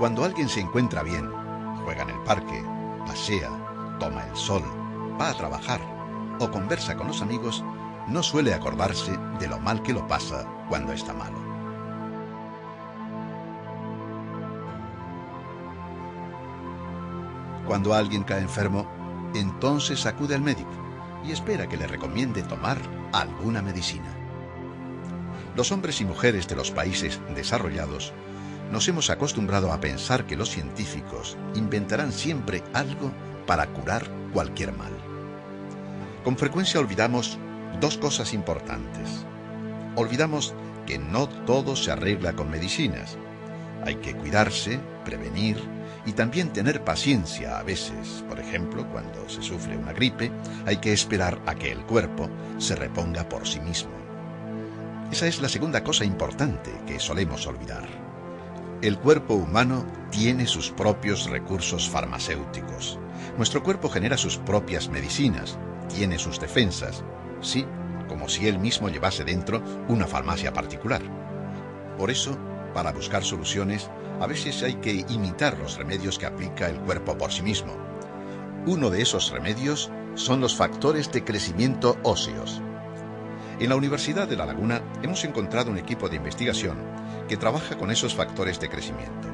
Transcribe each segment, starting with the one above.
Cuando alguien se encuentra bien, juega en el parque, pasea, toma el sol, va a trabajar o conversa con los amigos, no suele acordarse de lo mal que lo pasa cuando está malo. Cuando alguien cae enfermo, entonces acude al médico y espera que le recomiende tomar alguna medicina. Los hombres y mujeres de los países desarrollados nos hemos acostumbrado a pensar que los científicos inventarán siempre algo para curar cualquier mal. Con frecuencia olvidamos dos cosas importantes. Olvidamos que no todo se arregla con medicinas. Hay que cuidarse, prevenir y también tener paciencia a veces. Por ejemplo, cuando se sufre una gripe, hay que esperar a que el cuerpo se reponga por sí mismo. Esa es la segunda cosa importante que solemos olvidar. El cuerpo humano tiene sus propios recursos farmacéuticos. Nuestro cuerpo genera sus propias medicinas, tiene sus defensas. Sí, como si él mismo llevase dentro una farmacia particular. Por eso, para buscar soluciones, a veces hay que imitar los remedios que aplica el cuerpo por sí mismo. Uno de esos remedios son los factores de crecimiento óseos. En la Universidad de La Laguna hemos encontrado un equipo de investigación que trabaja con esos factores de crecimiento.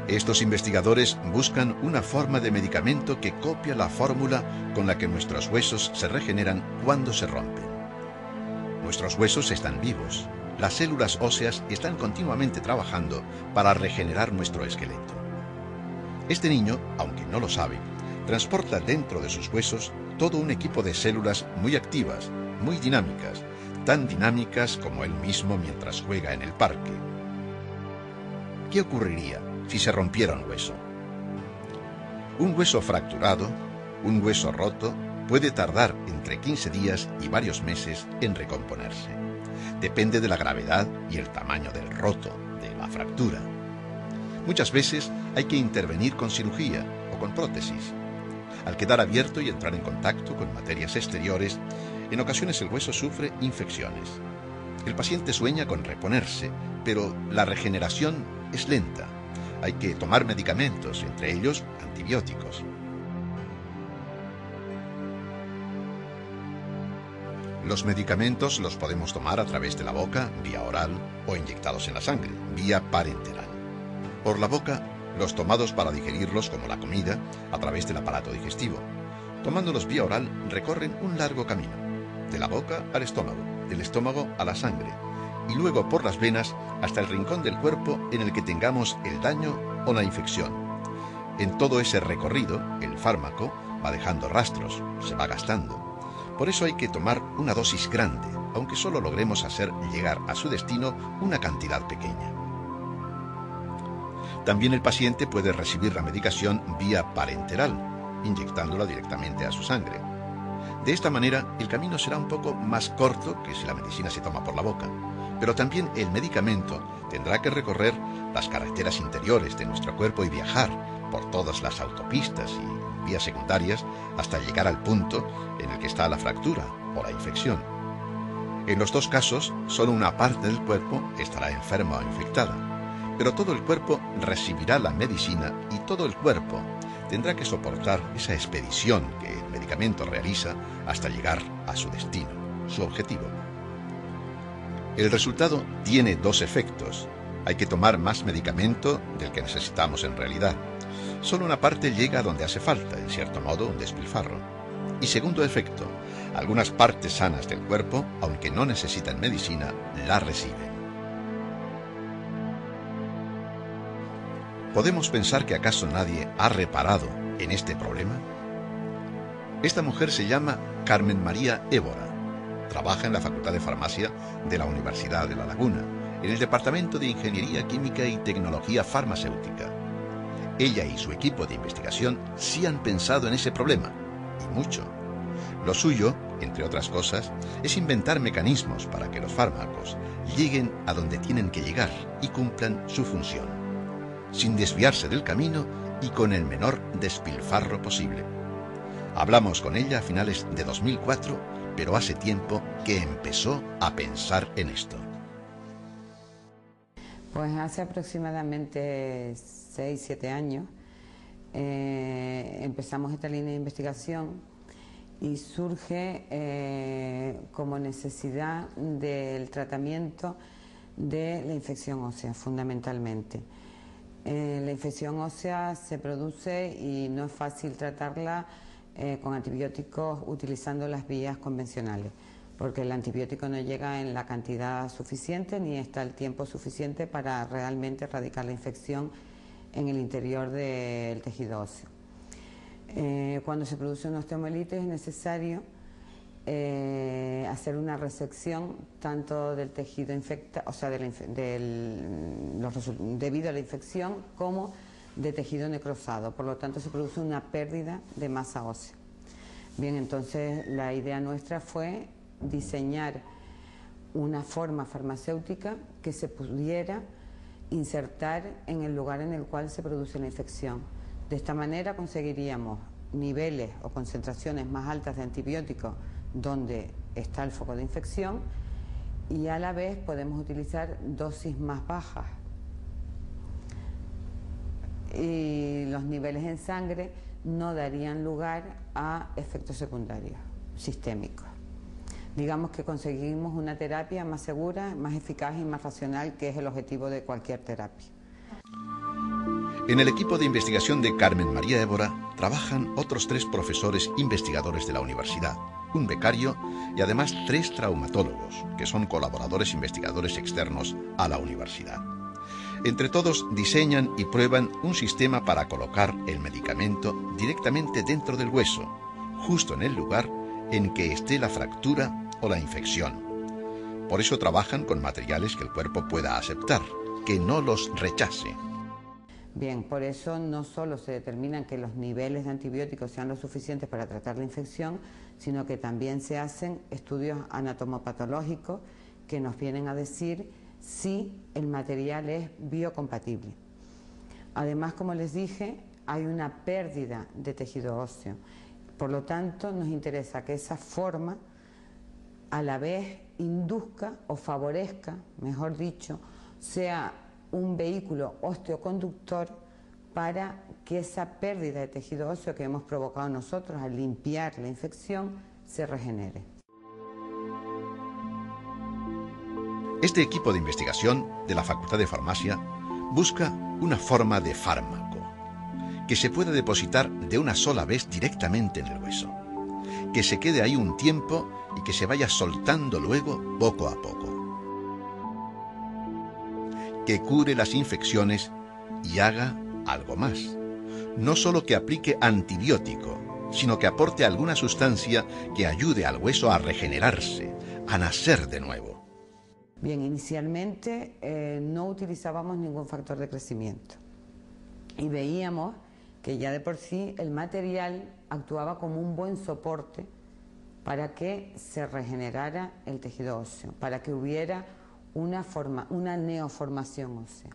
Estos investigadores buscan una forma de medicamento que copia la fórmula con la que nuestros huesos se regeneran cuando se rompen. Nuestros huesos están vivos. Las células óseas están continuamente trabajando para regenerar nuestro esqueleto. Este niño, aunque no lo sabe, transporta dentro de sus huesos todo un equipo de células muy activas, muy dinámicas, tan dinámicas como él mismo mientras juega en el parque. ¿Qué ocurriría si se rompiera un hueso? Un hueso fracturado, un hueso roto, puede tardar entre 15 días y varios meses en recomponerse. Depende de la gravedad y el tamaño del roto, de la fractura. Muchas veces hay que intervenir con cirugía o con prótesis. Al quedar abierto y entrar en contacto con materias exteriores, en ocasiones el hueso sufre infecciones. El paciente sueña con reponerse, pero la regeneración es lenta. Hay que tomar medicamentos, entre ellos antibióticos. Los medicamentos los podemos tomar a través de la boca, vía oral, o inyectados en la sangre, vía parenteral. Por la boca, los tomados para digerirlos como la comida, a través del aparato digestivo. Tomándolos vía oral, recorren un largo camino, de la boca al estómago, del estómago a la sangre, y luego por las venas hasta el rincón del cuerpo en el que tengamos el daño o la infección. En todo ese recorrido, el fármaco va dejando rastros, se va gastando. Por eso hay que tomar una dosis grande, aunque solo logremos hacer llegar a su destino una cantidad pequeña. También el paciente puede recibir la medicación vía parenteral, inyectándola directamente a su sangre. De esta manera, el camino será un poco más corto que si la medicina se toma por la boca, pero también el medicamento tendrá que recorrer las carreteras interiores de nuestro cuerpo y viajar por todas las autopistas y vías secundarias hasta llegar al punto en el que está la fractura o la infección. En los dos casos, solo una parte del cuerpo estará enferma o infectada, pero todo el cuerpo recibirá la medicina y todo el cuerpo tendrá que soportar esa expedición que el medicamento realiza hasta llegar a su destino, su objetivo. El resultado tiene dos efectos. Hay que tomar más medicamento del que necesitamos en realidad. Solo una parte llega a donde hace falta, en cierto modo, un despilfarro. Y segundo efecto, algunas partes sanas del cuerpo, aunque no necesitan medicina, la reciben. ¿Podemos pensar que acaso nadie ha reparado en este problema? Esta mujer se llama Carmen María Évora. Trabaja en la Facultad de Farmacia de la Universidad de La Laguna, en el Departamento de Ingeniería Química y Tecnología Farmacéutica. Ella y su equipo de investigación sí han pensado en ese problema, y mucho. Lo suyo, entre otras cosas, es inventar mecanismos para que los fármacos lleguen a donde tienen que llegar y cumplan su función, sin desviarse del camino y con el menor despilfarro posible. Hablamos con ella a finales de 2004, pero hace tiempo que empezó a pensar en esto. Pues hace aproximadamente 6-7 años empezamos esta línea de investigación y surge como necesidad del tratamiento de la infección ósea, fundamentalmente. La infección ósea se produce y no es fácil tratarla con antibióticos utilizando las vías convencionales, porque el antibiótico no llega en la cantidad suficiente ni está el tiempo suficiente para realmente erradicar la infección en el interior del tejido óseo. Cuando se produce una osteomielitis es necesario hacer una resección tanto del tejido infectado, o sea, debido a la infección, como de tejido necrosado. Por lo tanto, se produce una pérdida de masa ósea. Bien, entonces la idea nuestra fue diseñar una forma farmacéutica que se pudiera insertar en el lugar en el cual se produce la infección. De esta manera conseguiríamos niveles o concentraciones más altas de antibióticos donde está el foco de infección y a la vez podemos utilizar dosis más bajas. Y los niveles en sangre no darían lugar a efectos secundarios sistémicos. Digamos que conseguimos una terapia más segura, más eficaz y más racional, que es el objetivo de cualquier terapia. En el equipo de investigación de Carmen María Évora trabajan otros 3 profesores investigadores de la universidad, un becario y además 3 traumatólogos, que son colaboradores investigadores externos a la universidad. Entre todos diseñan y prueban un sistema para colocar el medicamento directamente dentro del hueso, justo en el lugar en que esté la fractura o la infección. Por eso trabajan con materiales que el cuerpo pueda aceptar, que no los rechace. Bien, por eso no solo se determinan que los niveles de antibióticos sean lo suficientes para tratar la infección, sino que también se hacen estudios anatomopatológicos que nos vienen a decir si el material es biocompatible. Además, como les dije, hay una pérdida de tejido óseo. Por lo tanto, nos interesa que esa forma a la vez induzca o favorezca, mejor dicho, sea un vehículo osteoconductor para que esa pérdida de tejido óseo que hemos provocado nosotros al limpiar la infección se regenere. Este equipo de investigación de la Facultad de Farmacia busca una forma de fármaco que se pueda depositar de una sola vez directamente en el hueso, que se quede ahí un tiempo y que se vaya soltando luego poco a poco, que cure las infecciones y haga algo más. No solo que aplique antibiótico, sino que aporte alguna sustancia que ayude al hueso a regenerarse, a nacer de nuevo. Bien, inicialmente no utilizábamos ningún factor de crecimiento y veíamos que ya de por sí el material actuaba como un buen soporte para que se regenerara el tejido óseo, para que hubiera una neoformación ósea.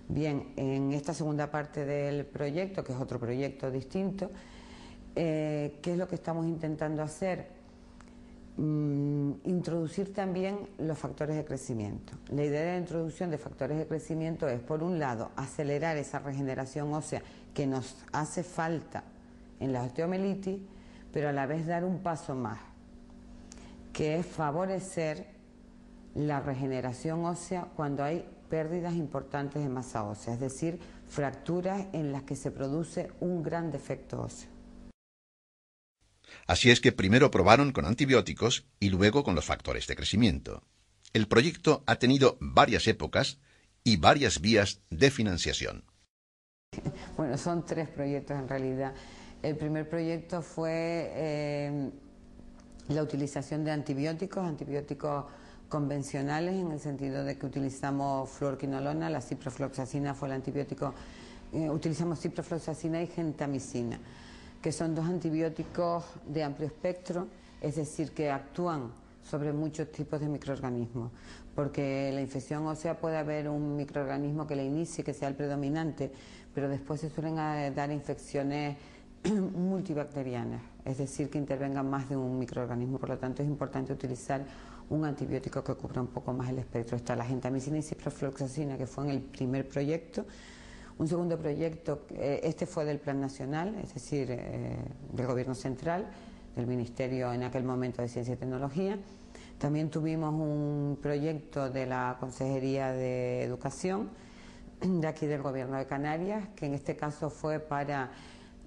Bien, en esta segunda parte del proyecto, que es otro proyecto distinto, ¿qué es lo que estamos intentando hacer? Introducir también los factores de crecimiento. La idea de la introducción de factores de crecimiento es, por un lado, acelerar esa regeneración ósea que nos hace falta en la osteomielitis, pero a la vez dar un paso más, que es favorecer la regeneración ósea cuando hay pérdidas importantes de masa ósea, es decir, fracturas en las que se produce un gran defecto óseo. Así es que primero probaron con antibióticos y luego con los factores de crecimiento. El proyecto ha tenido varias épocas y varias vías de financiación. Bueno, son 3 proyectos en realidad. El primer proyecto fue la utilización de antibióticos convencionales, en el sentido de que utilizamos fluorquinolona, la ciprofloxacina fue el antibiótico, utilizamos ciprofloxacina y gentamicina, que son 2 antibióticos de amplio espectro, es decir, que actúan sobre muchos tipos de microorganismos, porque la infección ósea puede haber un microorganismo que la inicie, que sea el predominante, pero después se suelen dar infecciones multibacterianas, es decir, que intervengan más de un microorganismo. Por lo tanto, es importante utilizar un antibiótico que cubra un poco más el espectro. Está la gentamicina y ciprofloxacina, que fue en el primer proyecto. Un segundo proyecto, este fue del Plan Nacional, es decir, del Gobierno Central, del Ministerio en aquel momento de Ciencia y Tecnología. También tuvimos un proyecto de la Consejería de Educación, de aquí del Gobierno de Canarias, que en este caso fue para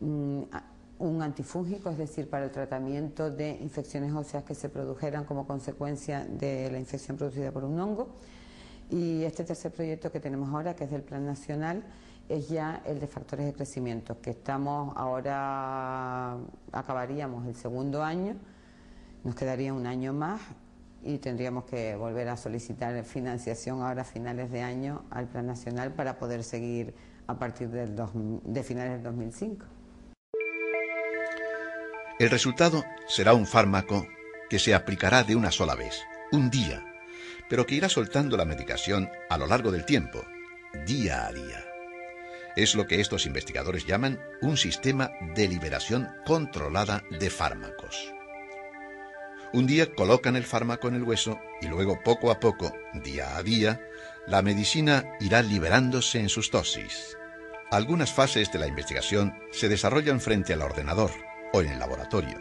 un antifúngico, es decir, para el tratamiento de infecciones óseas que se produjeran como consecuencia de la infección producida por un hongo. Y este tercer proyecto que tenemos ahora, que es del Plan Nacional, es ya el de factores de crecimiento, que estamos ahora, acabaríamos el segundo año, nos quedaría un año más y tendríamos que volver a solicitar financiación ahora a finales de año al Plan Nacional para poder seguir a partir de finales del 2005. El resultado será un fármaco que se aplicará de una sola vez, un día, pero que irá soltando la medicación a lo largo del tiempo, día a día. Es lo que estos investigadores llaman un sistema de liberación controlada de fármacos. Un día colocan el fármaco en el hueso y luego, poco a poco, día a día, la medicina irá liberándose en sus dosis. Algunas fases de la investigación se desarrollan frente al ordenador o en el laboratorio.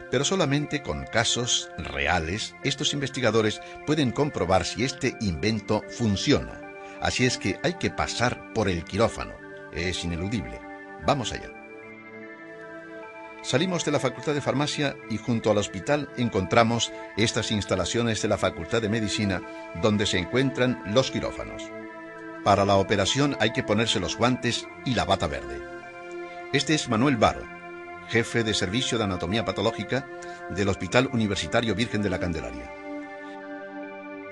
Pero solamente con casos reales, estos investigadores pueden comprobar si este invento funciona. Así es que hay que pasar por el quirófano. Es ineludible. Vamos allá. Salimos de la Facultad de Farmacia y junto al hospital encontramos estas instalaciones de la Facultad de Medicina donde se encuentran los quirófanos. Para la operación hay que ponerse los guantes y la bata verde. Este es Manuel Baro, jefe de Servicio de Anatomía Patológica del Hospital Universitario Virgen de la Candelaria.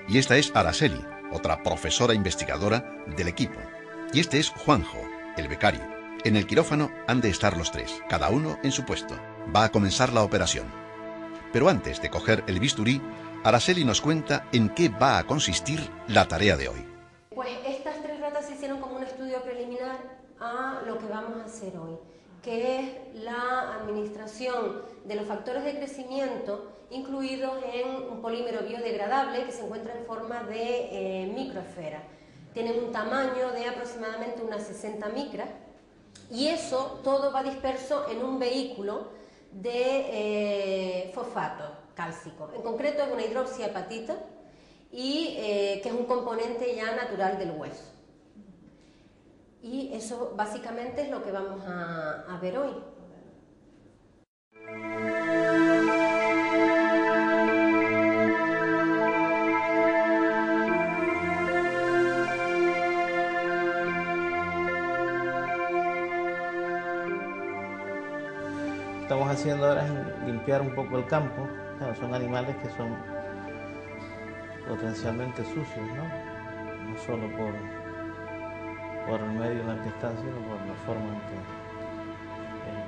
Y esta es Araceli, otra profesora investigadora del equipo. Y este es Juanjo, el becario. En el quirófano han de estar los tres, cada uno en su puesto. Va a comenzar la operación. Pero antes de coger el bisturí, Araceli nos cuenta en qué va a consistir la tarea de hoy. Pues estas 3 ratas se hicieron como un estudio preliminar a lo que vamos a hacer hoy, que es la administración de los factores de crecimiento incluidos en un polímero biodegradable que se encuentra en forma de microesfera. Tienen un tamaño de aproximadamente unas 60 micras y eso todo va disperso en un vehículo de fosfato cálcico. En concreto es una hidroxiapatita y que es un componente ya natural del hueso. Y eso básicamente es lo que vamos a ver hoy. Estamos haciendo ahora es limpiar un poco el campo. Claro, son animales que son potencialmente sucios, ¿no? No solo por el medio en el que están, sino por la forma en que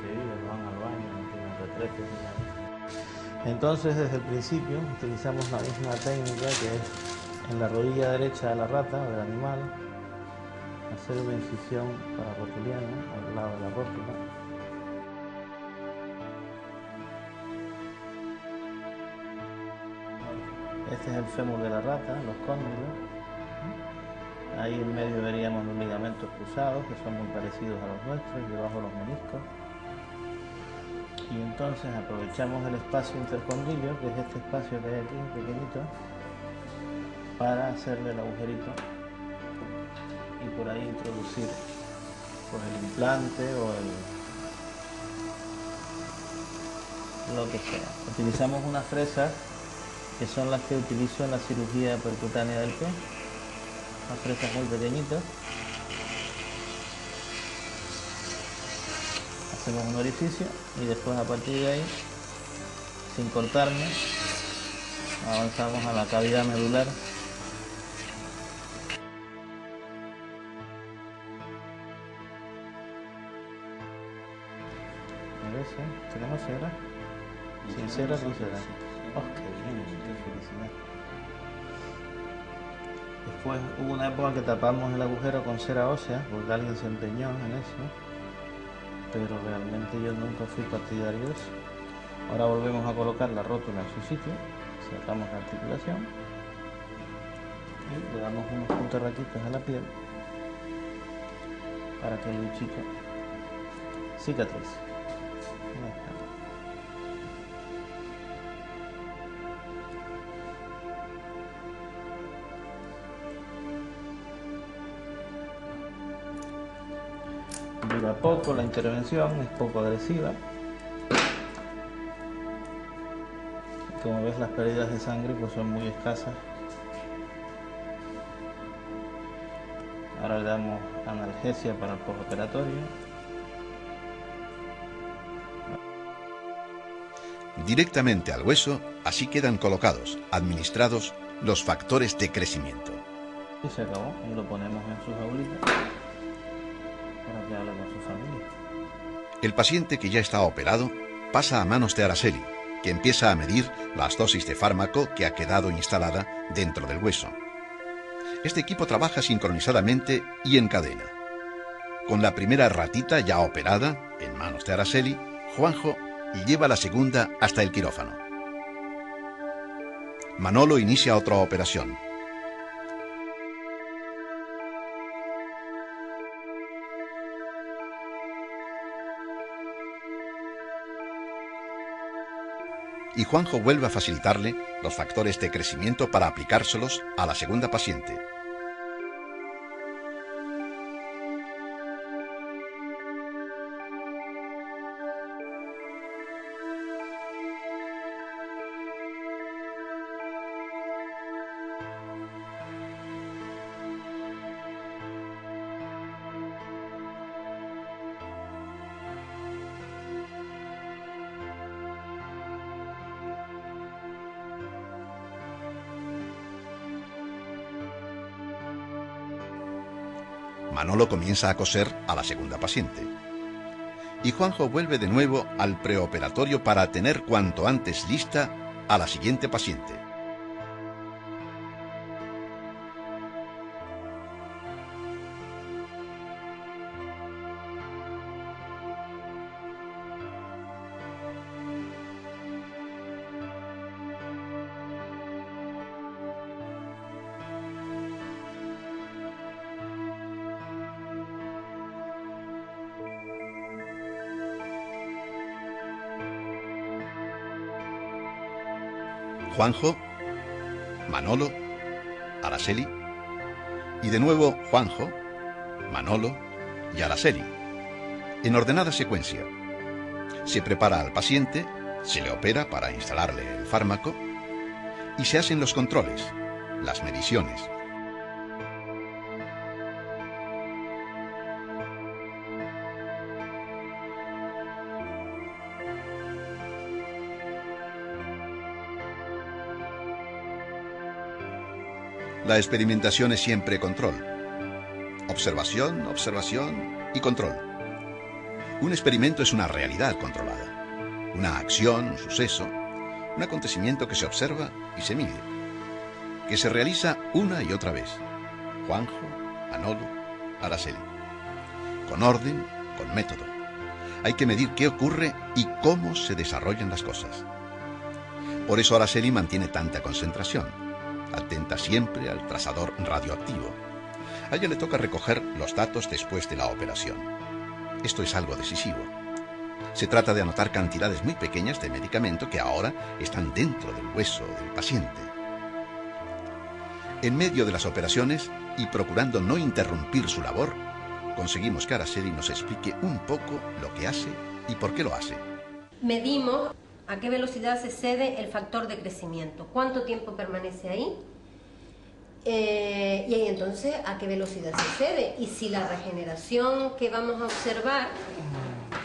viven, van al baño, no tienen retretes ni nada. Entonces, desde el principio utilizamos la misma técnica, que es en la rodilla derecha de la rata o del animal, hacer una incisión pararotuliana al lado de la rótula. Este es el fémur de la rata, los cóndilos. Ahí en medio veríamos los ligamentos cruzados, que son muy parecidos a los nuestros, y debajo los meniscos. Y entonces aprovechamos el espacio intercondilio, que es este espacio que hay aquí, pequeñito, para hacerle el agujerito y por ahí introducir pues, el implante o lo que sea. Utilizamos unas fresas que son las que utilizo en la cirugía percutánea del pie. Unas fresas muy pequeñitas. Hacemos un orificio y después a partir de ahí, sin cortarme, avanzamos a la cavidad medular. ¿Tenemos cera? ¿Sin cera o con cera? ¡Oh, qué bien! ¡Qué felicidad! Después hubo una época que tapamos el agujero con cera ósea, porque alguien se empeñó en eso. pero realmente yo nunca fui partidario de eso. Ahora volvemos a colocar la rótula en su sitio, sacamos la articulación y le damos unos puntarraquitos a la piel para que el bichito cicatrice. Ya está. Dura poco la intervención, es poco agresiva. Como ves, las pérdidas de sangre pues son muy escasas. Ahora le damos analgesia para el postoperatorio. Directamente al hueso, así quedan colocados, administrados, los factores de crecimiento. Y se acabó, y lo ponemos en su jaulita para que hable con su familia. El paciente que ya está operado pasa a manos de Araceli, que empieza a medir las dosis de fármaco que ha quedado instalada dentro del hueso. Este equipo trabaja sincronizadamente y en cadena. Con la primera ratita ya operada, en manos de Araceli, Juanjo lleva la segunda hasta el quirófano. Manolo inicia otra operación. Y Juanjo vuelve a facilitarle los factores de crecimiento para aplicárselos a la segunda paciente. Manolo comienza a coser a la segunda paciente. Y Juanjo vuelve de nuevo al preoperatorio para tener cuanto antes lista a la siguiente paciente. Juanjo, Manolo, Araceli, y de nuevo Juanjo, Manolo y Araceli, en ordenada secuencia. Se prepara al paciente, se le opera para instalarle el fármaco y se hacen los controles, las mediciones. La experimentación es siempre control. Observación, observación y control. Un experimento es una realidad controlada. Una acción, un suceso, un acontecimiento que se observa y se mide. Que se realiza una y otra vez. Juanjo, Manolo, Araceli. Con orden, con método. Hay que medir qué ocurre y cómo se desarrollan las cosas. Por eso Araceli mantiene tanta concentración. Atenta siempre al trazador radioactivo. A ella le toca recoger los datos después de la operación. Esto es algo decisivo. Se trata de anotar cantidades muy pequeñas de medicamento que ahora están dentro del hueso del paciente. En medio de las operaciones, y procurando no interrumpir su labor, conseguimos que Araceli nos explique un poco lo que hace y por qué lo hace. Medimos a qué velocidad se cede el factor de crecimiento, cuánto tiempo permanece ahí, y entonces a qué velocidad se cede, y si la regeneración que vamos a observar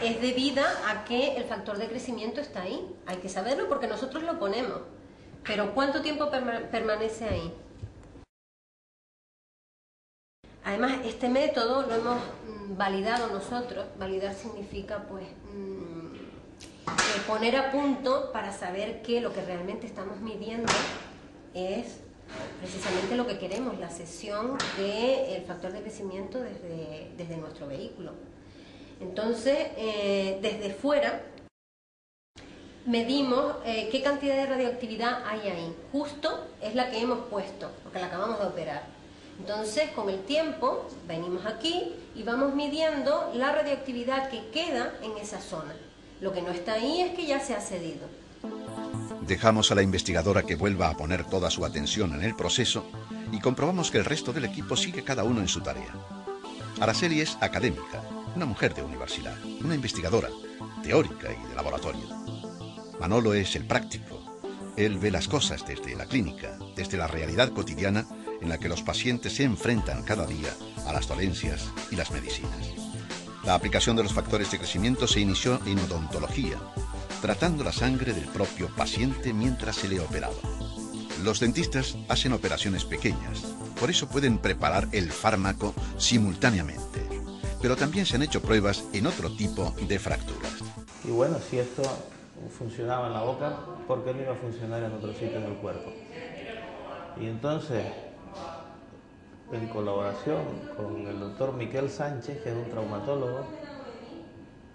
es debida a que el factor de crecimiento está ahí. Hay que saberlo porque nosotros lo ponemos, pero ¿cuánto tiempo permanece ahí? Además, este método lo hemos validado nosotros. Validar significa pues poner a punto para saber que lo que realmente estamos midiendo es precisamente lo que queremos, la cesión del factor de crecimiento desde nuestro vehículo. Entonces, desde fuera medimos qué cantidad de radioactividad hay ahí. Justo es la que hemos puesto, porque la acabamos de operar. Entonces, con el tiempo, venimos aquí y vamos midiendo la radioactividad que queda en esa zona. Lo que no está ahí es que ya se ha cedido. Dejamos a la investigadora que vuelva a poner toda su atención en el proceso y comprobamos que el resto del equipo sigue cada uno en su tarea. Araceli es académica, una mujer de universidad, una investigadora, teórica y de laboratorio. Manolo es el práctico. Él ve las cosas desde la clínica, desde la realidad cotidiana en la que los pacientes se enfrentan cada día a las dolencias y las medicinas. La aplicación de los factores de crecimiento se inició en odontología, tratando la sangre del propio paciente mientras se le operaba. Los dentistas hacen operaciones pequeñas, por eso pueden preparar el fármaco simultáneamente. Pero también se han hecho pruebas en otro tipo de fracturas. Y bueno, si esto funcionaba en la boca, ¿por qué no iba a funcionar en otros sitios del cuerpo? Y entonces, en colaboración con el doctor Miquel Sánchez, que es un traumatólogo,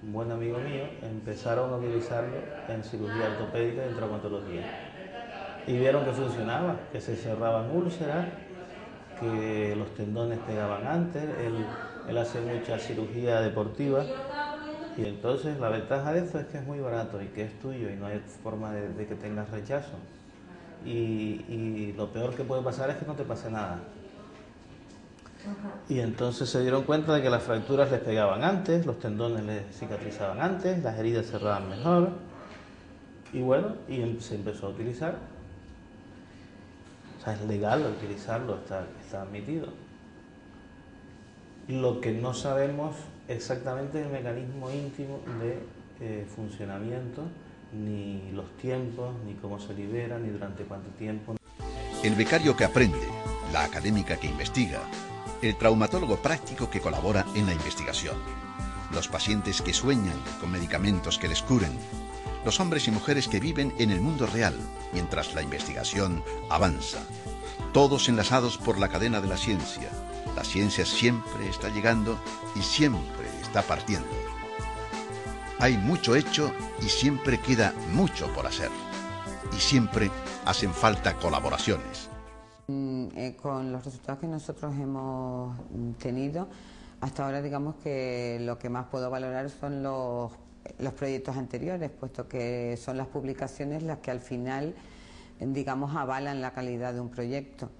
un buen amigo mío, empezaron a utilizarlo en cirugía ortopédica y en traumatología. Y vieron que funcionaba, que se cerraban úlceras, que los tendones pegaban antes, él hace mucha cirugía deportiva. Y entonces la ventaja de esto es que es muy barato y que es tuyo y no hay forma de que tengas rechazo. Y lo peor que puede pasar es que no te pase nada. Y entonces se dieron cuenta de que las fracturas les pegaban antes, los tendones les cicatrizaban antes, las heridas cerraban mejor. Y bueno, se empezó a utilizar. O sea, es legal utilizarlo, está admitido. Lo que no sabemos exactamente es el mecanismo íntimo de funcionamiento, ni los tiempos, ni cómo se libera, ni durante cuánto tiempo. El becario que aprende, la académica que investiga, el traumatólogo práctico que colabora en la investigación, los pacientes que sueñan con medicamentos que les curen, los hombres y mujeres que viven en el mundo real mientras la investigación avanza, todos enlazados por la cadena de la ciencia. La ciencia siempre está llegando y siempre está partiendo. Hay mucho hecho y siempre queda mucho por hacer. Y siempre hacen falta colaboraciones. Con los resultados que nosotros hemos tenido, hasta ahora digamos que lo que más puedo valorar son los proyectos anteriores, puesto que son las publicaciones las que al final, digamos, avalan la calidad de un proyecto.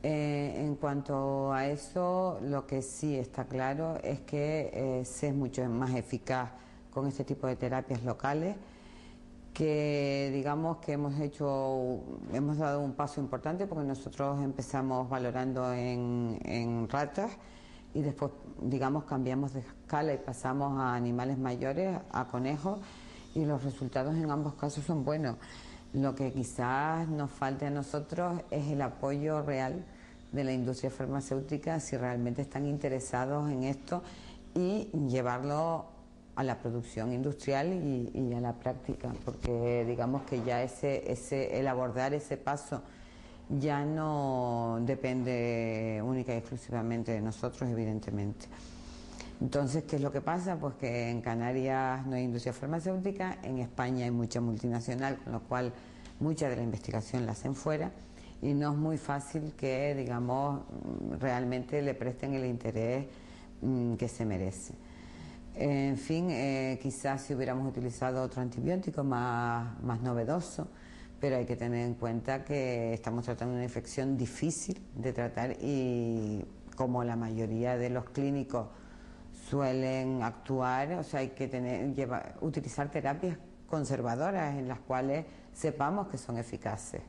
En cuanto a eso, lo que sí está claro es que se es mucho más eficaz con este tipo de terapias locales, que digamos que hemos dado un paso importante, porque nosotros empezamos valorando en ratas y después, digamos, cambiamos de escala y pasamos a animales mayores, a conejos, y los resultados en ambos casos son buenos. Lo que quizás nos falte a nosotros es el apoyo real de la industria farmacéutica, si realmente están interesados en esto, y llevarlo a la producción industrial y a la práctica, porque digamos que ya el abordar ese paso ya no depende única y exclusivamente de nosotros, evidentemente. Entonces, ¿qué es lo que pasa? Pues que en Canarias no hay industria farmacéutica, en España hay mucha multinacional, con lo cual mucha de la investigación la hacen fuera, y no es muy fácil que, digamos, realmente le presten el interés que se merece. En fin, quizás si hubiéramos utilizado otro antibiótico más novedoso, pero hay que tener en cuenta que estamos tratando una infección difícil de tratar, y como la mayoría de los clínicos suelen actuar, o sea, hay que utilizar terapias conservadoras en las cuales sepamos que son eficaces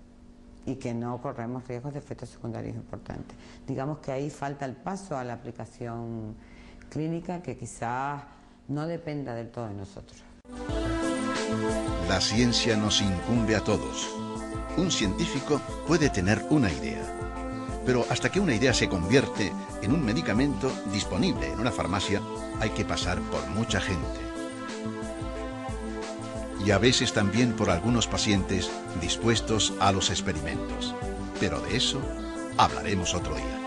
y que no corremos riesgos de efectos secundarios importantes. Digamos que ahí falta el paso a la aplicación clínica, que quizás no dependa del todo de nosotros. La ciencia nos incumbe a todos. Un científico puede tener una idea, pero hasta que una idea se convierte en un medicamento disponible en una farmacia, hay que pasar por mucha gente. Y a veces también por algunos pacientes dispuestos a los experimentos. Pero de eso hablaremos otro día.